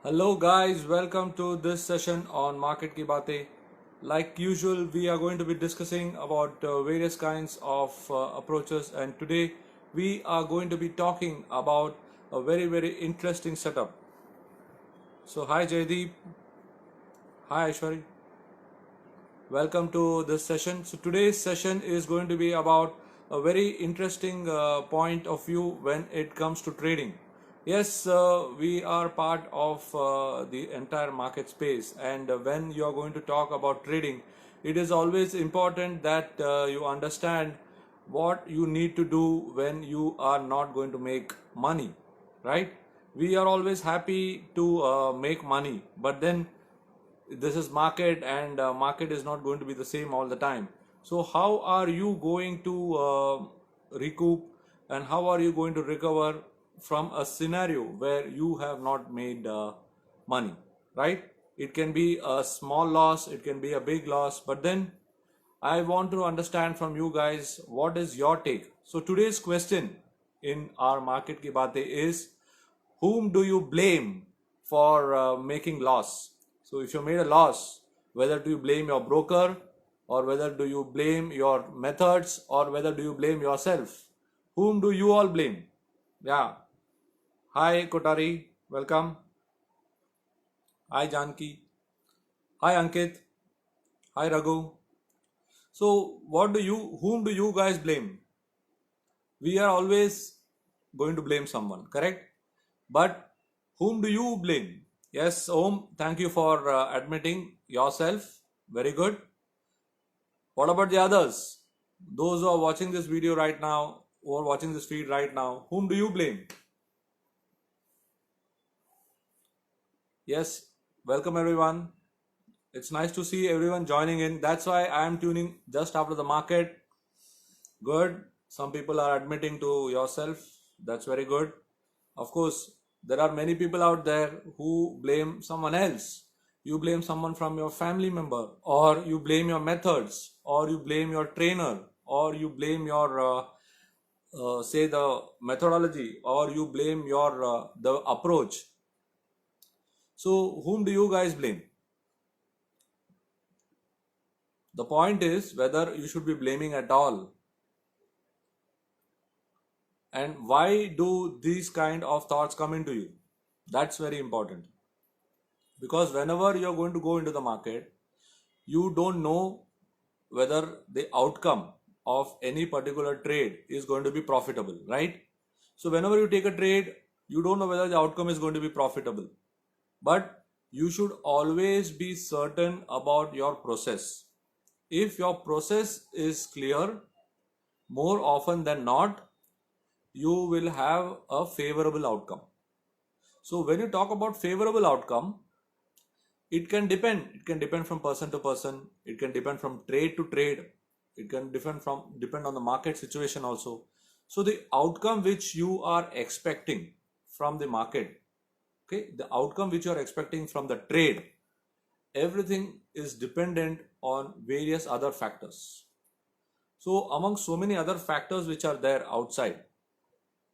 Hello guys, welcome to this session on Market Ki Baatein. Like usual, we are going to be discussing about various kinds of approaches, and today we are going to be talking about a very interesting setup. So hi Jaydeep, hi Aishwari, welcome to this session. So today's session is going to be about a very interesting point of view when it comes to trading. Yes, we are part of the entire market space, and when you are going to talk about trading, it is always important that you understand what you need to do when you are not going to make money, right? We are always happy to make money, but then this is market, and market is not going to be the same all the time. So how are you going to recoup, and how are you going to recover from a scenario where you have not made money, right? It can be a small loss, it can be a big loss, but then I want to understand from you guys, what is your take? So today's question in our Market Ki Baatein is, whom do you blame for making loss? So if you made a loss, whether do you blame your broker, or whether do you blame your methods, or whether do you blame yourself? Whom do you all blame? Yeah. Hi Kotari, welcome. Hi Janki. Hi Ankit. Hi Raghu. So whom do you guys blame? We are always going to blame someone, correct? But whom do you blame? Yes, Om, thank you for admitting yourself. Very good. What about the others? Those who are watching this video right now, who are watching this feed right now, whom do you blame? Yes, welcome everyone. It's nice to see everyone joining in. That's why I am tuning just after the market. Good. Some people are admitting to yourself. That's very good. Of course, there are many people out there who blame someone else. You blame someone from your family member, or you blame your methods, or you blame your trainer, or you blame your say the methodology, or you blame your the approach. So whom do you guys blame? The point is whether you should be blaming at all, and why do these kind of thoughts come into you. That's very important, because whenever you're going to go into the market, you don't know whether the outcome of any particular trade is going to be profitable, right? So whenever you take a trade, you don't know whether the outcome is going to be profitable, but you should always be certain about your process. If your process is clear, more often than not, you will have a favorable outcome. So when you talk about favorable outcome, it can depend from person to person, it can depend from trade to trade, it can depend on the market situation also. So the outcome which you are expecting from the market, okay, the outcome which you are expecting from the trade, everything is dependent on various other factors. So among so many other factors which are there outside,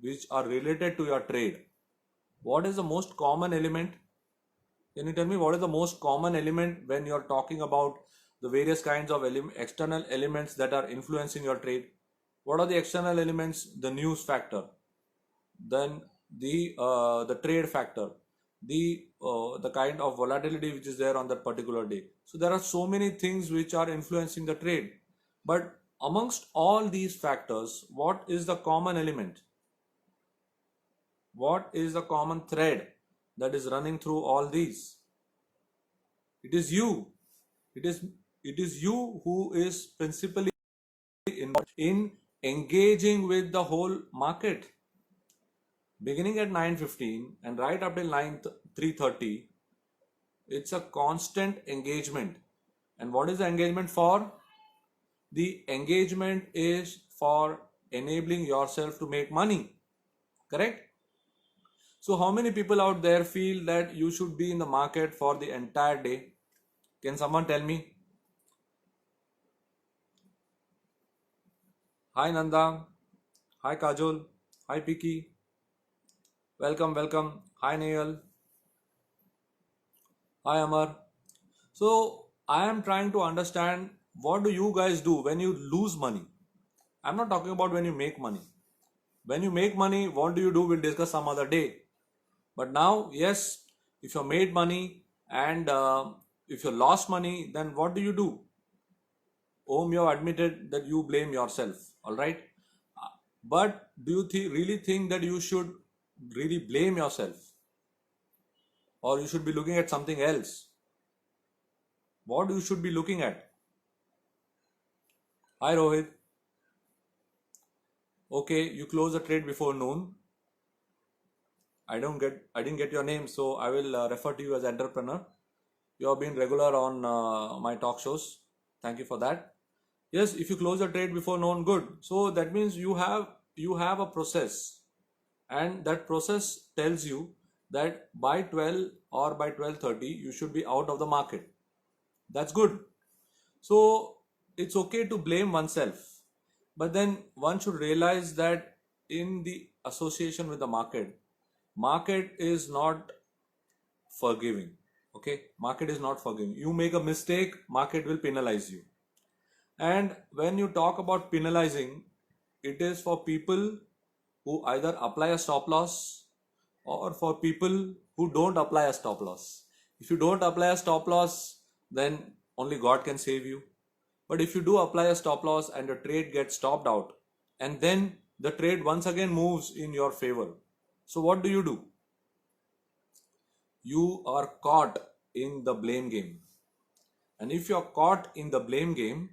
which are related to your trade, what is the most common element? Can you tell me what is the most common element when you're talking about the various kinds of external elements that are influencing your trade? What are the external elements? The news factor, then the trade factor, the kind of volatility which is there on that particular day. So there are so many things which are influencing the trade. But amongst all these factors, what is the common element? What is the common thread that is running through all these? It is you. It is it is you who is principally involved in engaging with the whole market. Beginning at 9:15 and right up till 3:30, it's a constant engagement. And what is the engagement for? The engagement is for enabling yourself to make money. Correct? So how many people out there feel that you should be in the market for the entire day? Can someone tell me? Hi Nanda. Hi Kajol. Hi Piki. Welcome. Hi Neil. Hi Amar. So I am trying to understand what do you guys do when you lose money? I'm not talking about when you make money. When you make money, what do you do? We'll discuss some other day. But now, yes, if you made money and if you lost money, then what do you do? You have admitted that you blame yourself. All right. But do you really think that you should really blame yourself, or you should be looking at something else? What you should be looking at? Hi Rohit. Okay, you close the trade before noon. I didn't get your name, so I will refer to you as entrepreneur. You have been regular on my talk shows. Thank you for that. Yes, if you close the trade before noon, good. So that means you have a process, and that process tells you that by 12 or by 12:30 you should be out of the market. That's good. So it's okay to blame oneself, but then one should realize that in the association with the market is not forgiving. Okay, market is not forgiving. You make a mistake, market will penalize you. And when you talk about penalizing, it is for people who either apply a stop loss or for people who don't apply a stop loss. If you don't apply a stop loss, then only God can save you. But if you do apply a stop loss and the trade gets stopped out, and then the trade once again moves in your favor, so what do? You are caught in the blame game. And if you're caught in the blame game,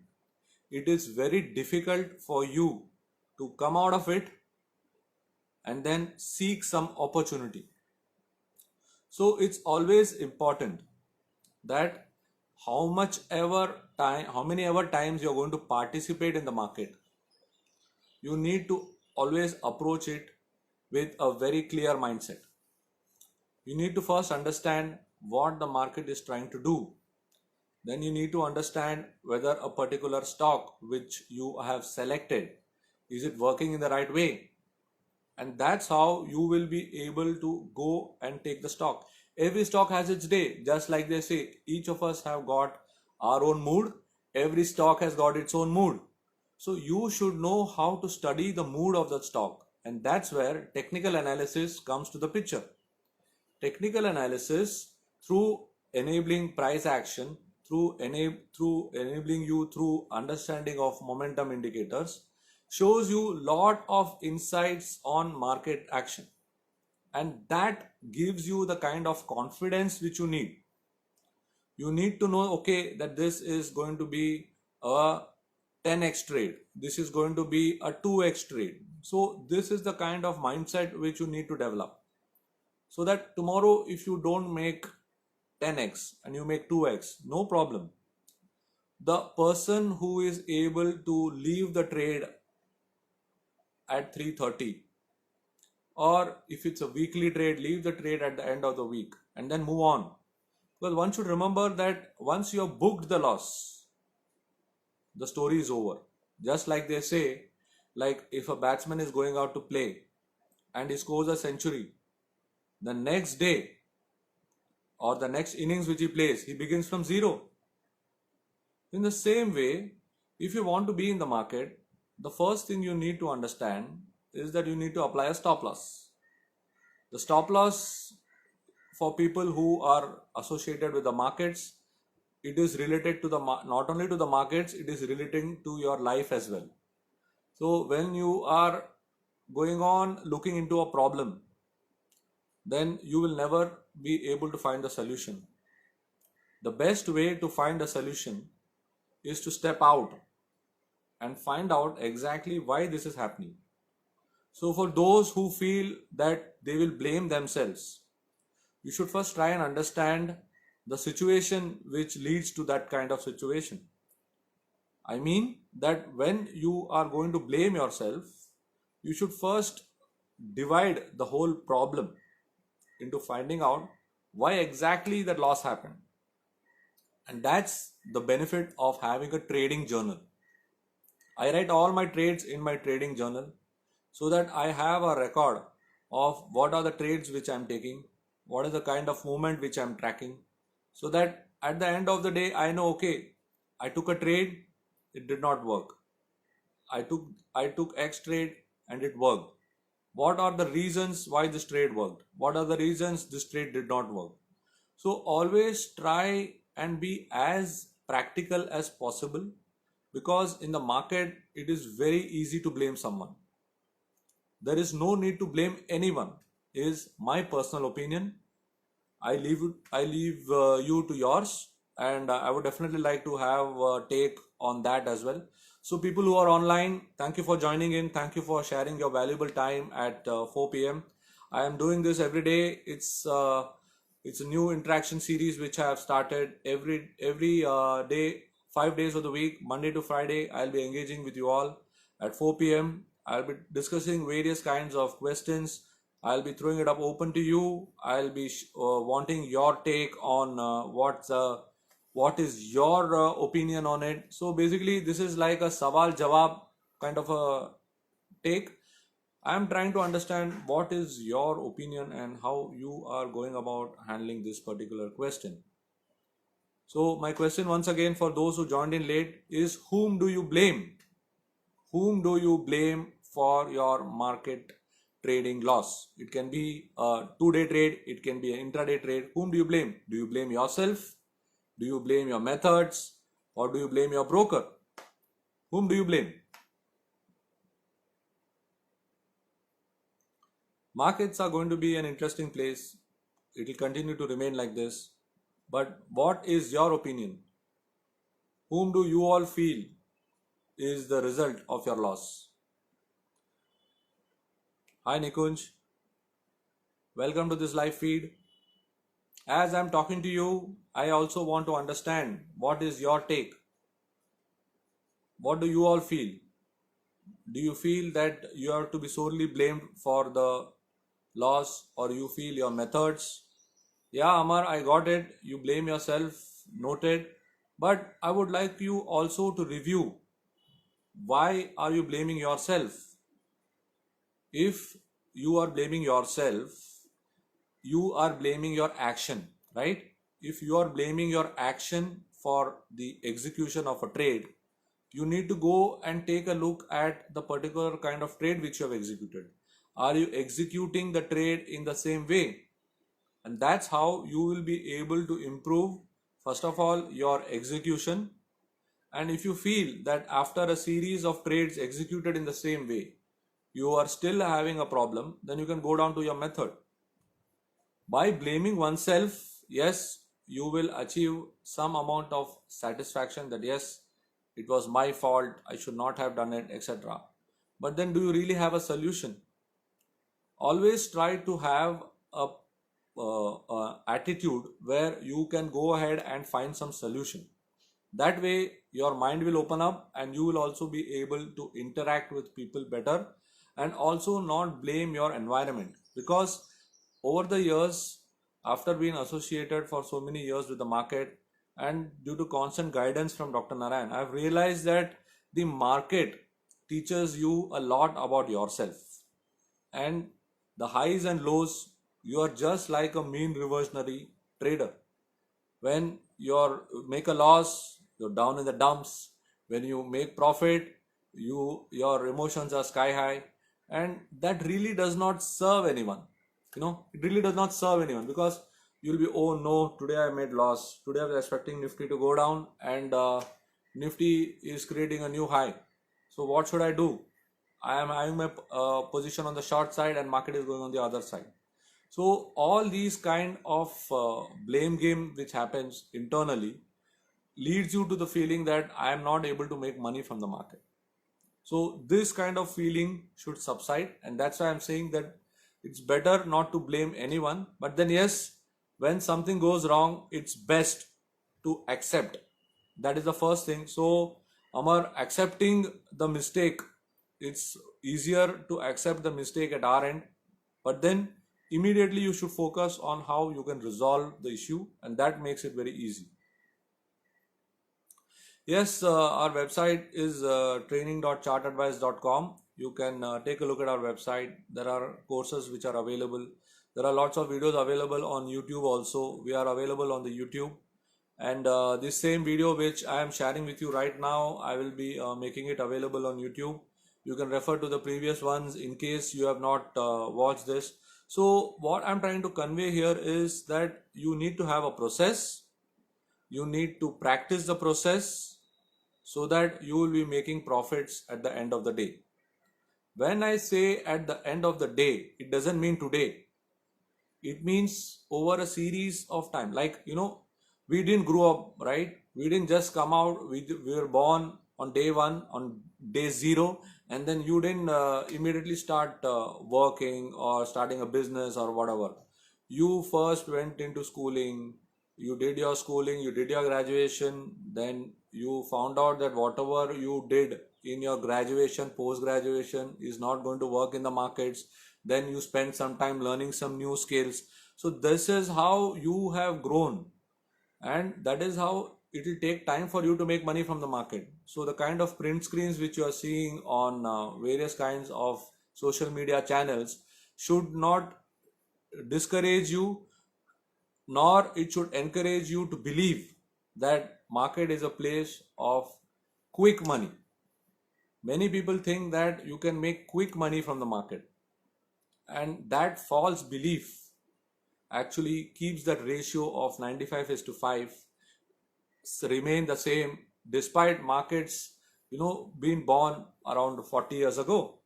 it is very difficult for you to come out of it and then seek some opportunity. So it's always important that how many ever times you're going to participate in the market, you need to always approach it with a very clear mindset. You need to first understand what the market is trying to do. Then you need to understand whether a particular stock which you have selected, is it working in the right way? And that's how you will be able to go and take the stock. Every stock has its day, just like they say, each of us have got our own mood. Every stock has got its own mood. So you should know how to study the mood of the stock, and that's where technical analysis comes to the picture. Technical analysis, through enabling price action, through enabling you through understanding of momentum indicators, shows you lot of insights on market action, and that gives you the kind of confidence which you need. You need to know, okay, that this is going to be a 10x trade, this is going to be a 2x trade. So this is the kind of mindset which you need to develop, so that tomorrow if you don't make 10x and you make 2x, no problem. The person who is able to leave the trade at 3:30, or if it's a weekly trade, leave the trade at the end of the week and then move on. Because one should remember that once you have booked the loss, the story is over. Just like they say, like if a batsman is going out to play and he scores a century, the next day or the next innings which he plays, he begins from zero. In the same way, if you want to be in the market, the first thing you need to understand is that you need to apply a stop loss. The stop loss, for people who are associated with the markets, it is related to the not only to the markets, it is relating to your life as well. So when you are going on looking into a problem, then you will never be able to find the solution. The best way to find a solution is to step out and find out exactly why this is happening. So for those who feel that they will blame themselves, you should first try and understand the situation which leads to that kind of situation. I mean that when you are going to blame yourself, you should first divide the whole problem into finding out why exactly that loss happened. And that's the benefit of having a trading journal. I write all my trades in my trading journal so that I have a record of what are the trades which I'm taking, what is the kind of movement which I'm tracking, so that at the end of the day I know, okay, I took a trade, it did not work. I took X trade and it worked. What are the reasons why this trade worked? What are the reasons this trade did not work? So always try and be as practical as possible, because in the market it is very easy to blame someone. There is no need to blame anyone, is my personal opinion. I leave you to yours, and I would definitely like to have a take on that as well. So, people who are online, thank you for joining in. Thank you for sharing your valuable time at 4 p.m. I am doing this every day. It's a new interaction series which I have started every day, 5 days of the week, Monday to Friday. I'll be engaging with you all at 4 p.m. I'll be discussing various kinds of questions. I'll be throwing it up open to you. I'll be wanting your take on what is your opinion on it. So basically, this is like a sawal jawab kind of a take. I'm trying to understand what is your opinion and how you are going about handling this particular question. So my question once again for those who joined in late is, whom do you blame? Whom do you blame for your market trading loss? It can be a 2-day trade, it can be an intraday trade. Whom do you blame? Do you blame yourself? Do you blame your methods? Or do you blame your broker? Whom do you blame? Markets are going to be an interesting place. It will continue to remain like this. But what is your opinion? Whom do you all feel is the result of your loss? Hi Nikunj, welcome to this live feed. As I'm talking to you, I also want to understand what is your take. What do you all feel? Do you feel that you are to be solely blamed for the loss, or you feel your methods? Yeah, Amar, I got it. You blame yourself, noted. But I would like you also to review, why are you blaming yourself? If you are blaming yourself, you are blaming your action, right? If you are blaming your action for the execution of a trade, you need to go and take a look at the particular kind of trade which you have executed. Are you executing the trade in the same way? And that's how you will be able to improve, first of all, your execution. And if you feel that after a series of trades executed in the same way, you are still having a problem, then you can go down to your method. By blaming oneself, yes, you will achieve some amount of satisfaction that yes, it was my fault, I should not have done it, etc. But then, do you really have a solution? Always try to have a attitude where you can go ahead and find some solution. That way, your mind will open up and you will also be able to interact with people better, and also not blame your environment. Because over the years, after being associated for so many years with the market and due to constant guidance from Dr. Narayan, I've realized that the market teaches you a lot about yourself. And the highs and lows, you are just like a mean reversionary trader. When you make a loss, you're down in the dumps. When you make profit, your emotions are sky high, and that really does not serve anyone. It really does not serve anyone, because you'll be, oh no, today I made loss. Today I was expecting Nifty to go down, and Nifty is creating a new high. So what should I do? I am having my position on the short side and market is going on the other side. So all these kind of blame game which happens internally leads you to the feeling that I am not able to make money from the market. So this kind of feeling should subside, and that's why I'm saying that it's better not to blame anyone. But then yes, when something goes wrong, it's best to accept. That is the first thing. So Amar, accepting the mistake, it's easier to accept the mistake at our end, but then immediately you should focus on how you can resolve the issue, and that makes it very easy. Yes, our website is training.chartadvice.com. You can take a look at our website. There are courses which are available. There are lots of videos available on YouTube also. We are available on the YouTube. And this same video which I am sharing with you right now, I will be making it available on YouTube. You can refer to the previous ones in case you have not watched this. So what I'm trying to convey here is that you need to have a process. You need to practice the process so that you will be making profits at the end of the day. When I say at the end of the day, it doesn't mean today. It means over a series of time. Like, we didn't grow up, right? We didn't just come out. We were born on day one, on day zero, and then you didn't immediately start working or starting a business or whatever. You first went into schooling, you did your schooling, you did your graduation, then you found out that whatever you did in your graduation, post graduation is not going to work in the markets. Then you spend some time learning some new skills. So this is how you have grown, and that is how it will take time for you to make money from the market. So the kind of print screens which you are seeing on various kinds of social media channels should not discourage you, nor it should encourage you to believe that market is a place of quick money. Many people think that you can make quick money from the market, and that false belief actually keeps that ratio of 95 is to 5 remain the same despite markets being born around 40 years ago.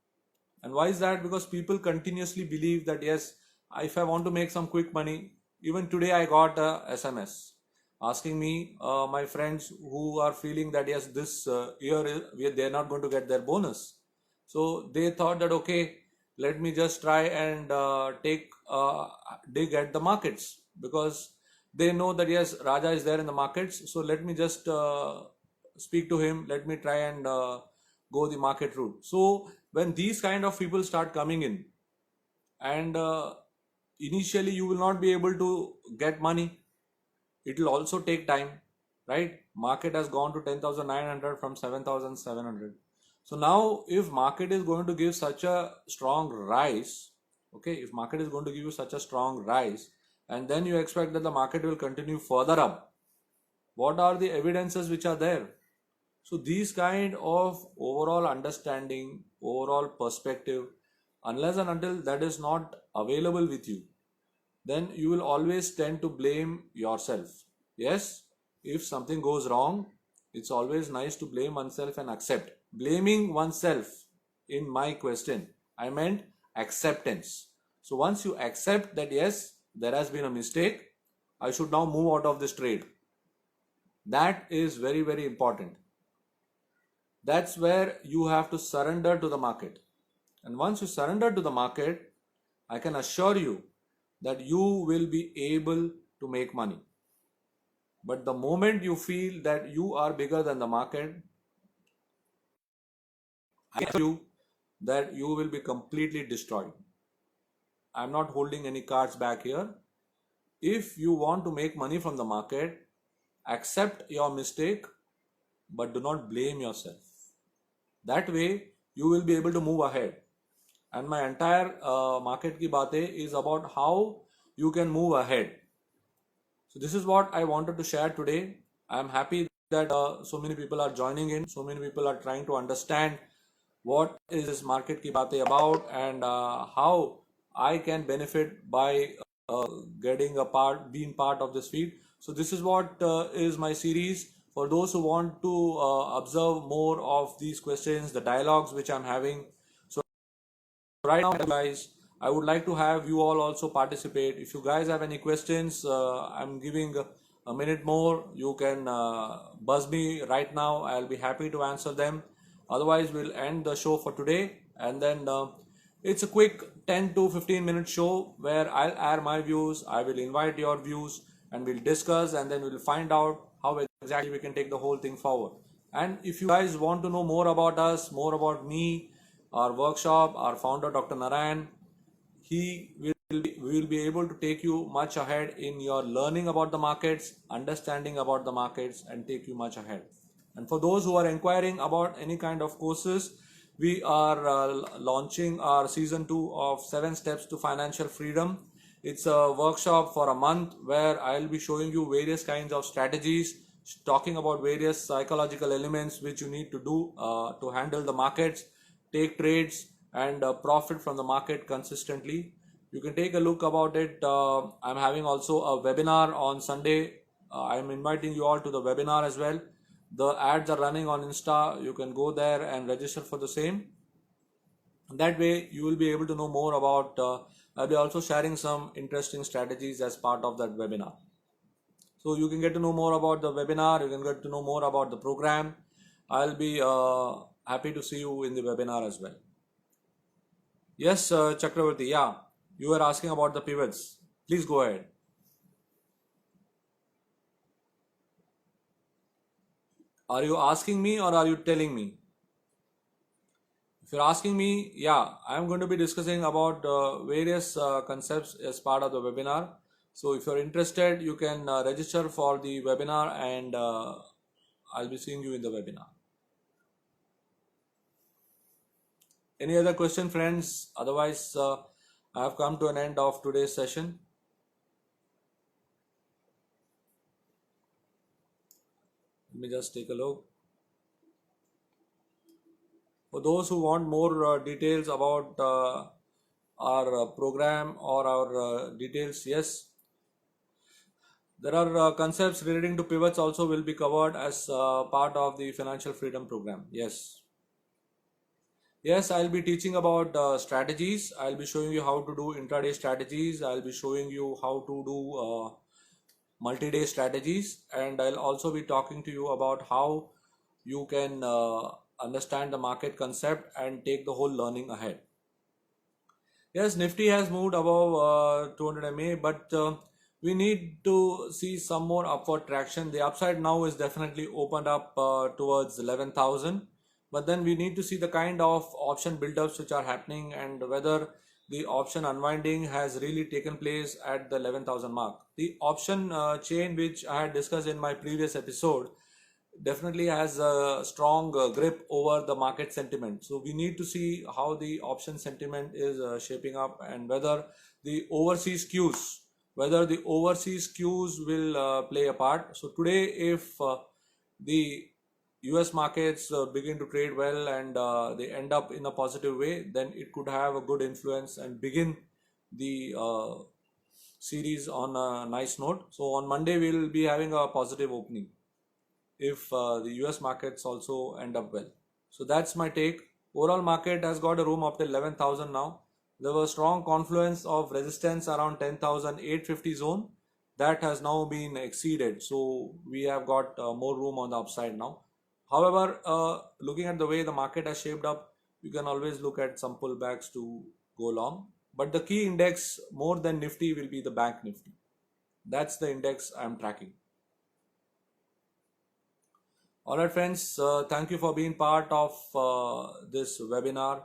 And why is that? Because people continuously believe that yes, if I want to make some quick money. Even today I got a SMS asking me, my friends who are feeling that yes, this year they're not going to get their bonus, so they thought that okay, let me just try and take dig at the markets, because they know that yes, Raja is there in the markets, so let me just speak to him, let me try and go the market route. So when these kind of people start coming in, and initially you will not be able to get money, it will also take time, right? Market has gone to 10,900 from 7,700. So now if market is going to give such a strong rise, okay, if market is going to give you such a strong rise, and then you expect that the market will continue further up, what are the evidences which are there? So these kind of overall understanding, overall perspective, unless and until that is not available with you, then you will always tend to blame yourself. Yes, if something goes wrong, it's always nice to blame oneself and accept. Blaming oneself, in my question, I meant acceptance. So once you accept that yes, there has been a mistake, I should now move out of this trade. That is very, very important. That's where you have to surrender to the market. And once you surrender to the market, I can assure you that you will be able to make money. But the moment you feel that you are bigger than the market, I tell you that you will be completely destroyed. I'm not holding any cards back here. If you want to make money from the market, accept your mistake, but do not blame yourself. That way, you will be able to move ahead. And my entire market ki batein is about how you can move ahead. So this is what I wanted to share today. I am happy that so many people are joining in. So many people are trying to understand what is this market ki batein about, and how I can benefit by being part of this feed. So this is what is my series. For those who want to observe more of these questions, the dialogues which I'm having. So right now, guys, I would like to have you all also participate. If you guys have any questions, I'm giving a minute more. You can buzz me right now. I'll be happy to answer them. Otherwise, we'll end the show for today. And then it's a quick 10 to 15 minute show where I'll air my views. I will invite your views and we'll discuss, and then we'll find out how exactly we can take the whole thing forward. And if you guys want to know more about us, more about me, our workshop, our founder, Dr. Narayan, we will be able to take you much ahead in your learning about the markets, understanding about the markets, and take you much ahead. And for those who are inquiring about any kind of courses, we are launching our season 2 of 7 Steps to Financial Freedom. It's a workshop for a month where I'll be showing you various kinds of strategies, talking about various psychological elements which you need to do to handle the markets, take trades, and profit from the market consistently. You can take a look about it. I'm having also a webinar on Sunday. I'm inviting you all to the webinar as well. The ads are running on Insta. You can go there and register for the same. That way you will be able to know more about I'll be also sharing some interesting strategies as part of that webinar. So you can get to know more about the webinar, you can get to know more about the program. I'll be happy to see you in the webinar as well. Yes, Chakravarti, yeah, you were asking about the pivots. Please go ahead. Are you asking me or are you telling me? If you're asking me, yeah, I'm going to be discussing about various concepts as part of the webinar. So if you're interested, you can register for the webinar, and I'll be seeing you in the webinar. Any other question, friends? Otherwise, I have come to an end of today's session. Let me just take a look. For those who want more details about our program or our details, yes, there are concepts relating to pivots also will be covered as part of the Financial Freedom Program. Yes. Yes, I'll be teaching about strategies. I'll be showing you how to do intraday strategies. I'll be showing you how to do multi-day strategies, and I'll also be talking to you about how you can understand the market concept and take the whole learning ahead. Yes, Nifty has moved above 200 MA, but we need to see some more upward traction. The upside now is definitely opened up towards 11,000, but then we need to see the kind of option buildups which are happening and whether the option unwinding has really taken place at the 11,000 mark. The option chain which I had discussed in my previous episode definitely has a strong grip over the market sentiment. So we need to see how the option sentiment is shaping up, and whether the overseas cues, will play a part. So today, if the US markets begin to trade well and they end up in a positive way, then it could have a good influence and begin the series on a nice note. So on Monday, we'll be having a positive opening if the US markets also end up well. So that's my take. Overall market has got a room up to 11,000 now. There was strong confluence of resistance around 10,850 zone. That has now been exceeded. So we have got more room on the upside now. However, looking at the way the market has shaped up, you can always look at some pullbacks to go long. But the key index more than Nifty will be the Bank Nifty. That's the index I'm tracking. All right, friends, thank you for being part of this webinar,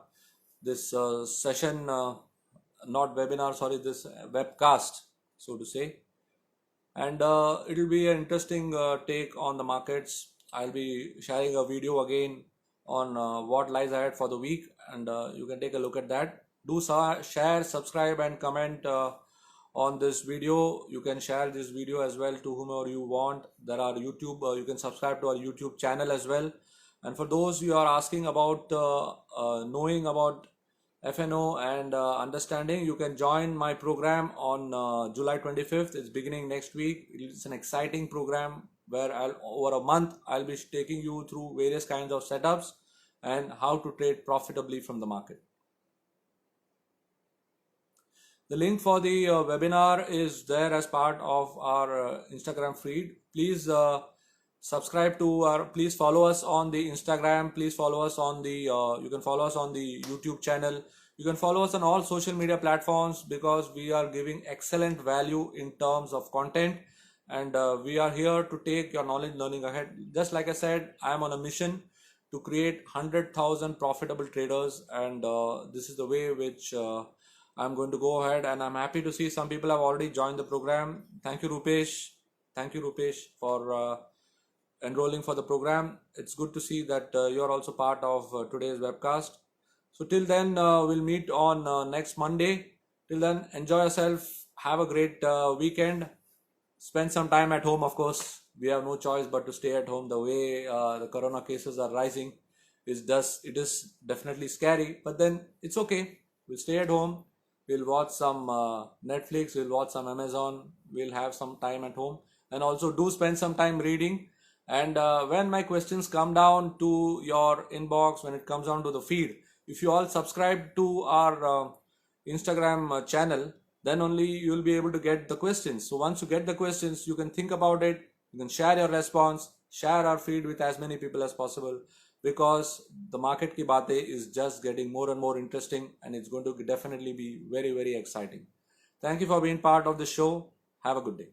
this session, not webinar, sorry, this webcast, so to say. And it will be an interesting take on the markets. I'll be sharing a video again on what lies ahead for the week, and you can take a look at that. Do share, subscribe, and comment on this video. You can share this video as well to whomever you want. There are YouTube, you can subscribe to our YouTube channel as well. And for those you are asking about knowing about FNO and understanding, you can join my program on July 25th. It's beginning next week. It's an exciting program where over a month I'll be taking you through various kinds of setups and how to trade profitably from the market. The link for the webinar is there as part of our Instagram feed. Please subscribe to our, please follow us on the Instagram. Please follow us on the, you can follow us on the YouTube channel. You can follow us on all social media platforms, because we are giving excellent value in terms of content, and we are here to take your knowledge learning ahead. Just like I said, I am on a mission to create 100,000 profitable traders, and this is the way which I'm going to go ahead, and I'm happy to see some people have already joined the program. Thank you, Rupesh. Thank you, Rupesh, for enrolling for the program. It's good to see that you're also part of today's webcast. So till then, we'll meet on next Monday. Till then, enjoy yourself. have a great weekend. Spend some time at home, of course. We have no choice but to stay at home. The way the corona cases are rising it is definitely scary, but then it's okay. We'll stay at home. We'll watch some Netflix. We'll watch some Amazon. We'll have some time at home, and also do spend some time reading. And when my questions come down to your inbox, when it comes down to the feed, if you all subscribe to our Instagram channel, then only you will be able to get the questions. So once you get the questions, you can think about it. You can share your response, share our feed with as many people as possible, because the Market Ki Baatein is just getting more and more interesting, and it's going to definitely be very, very exciting. Thank you for being part of the show. Have a good day.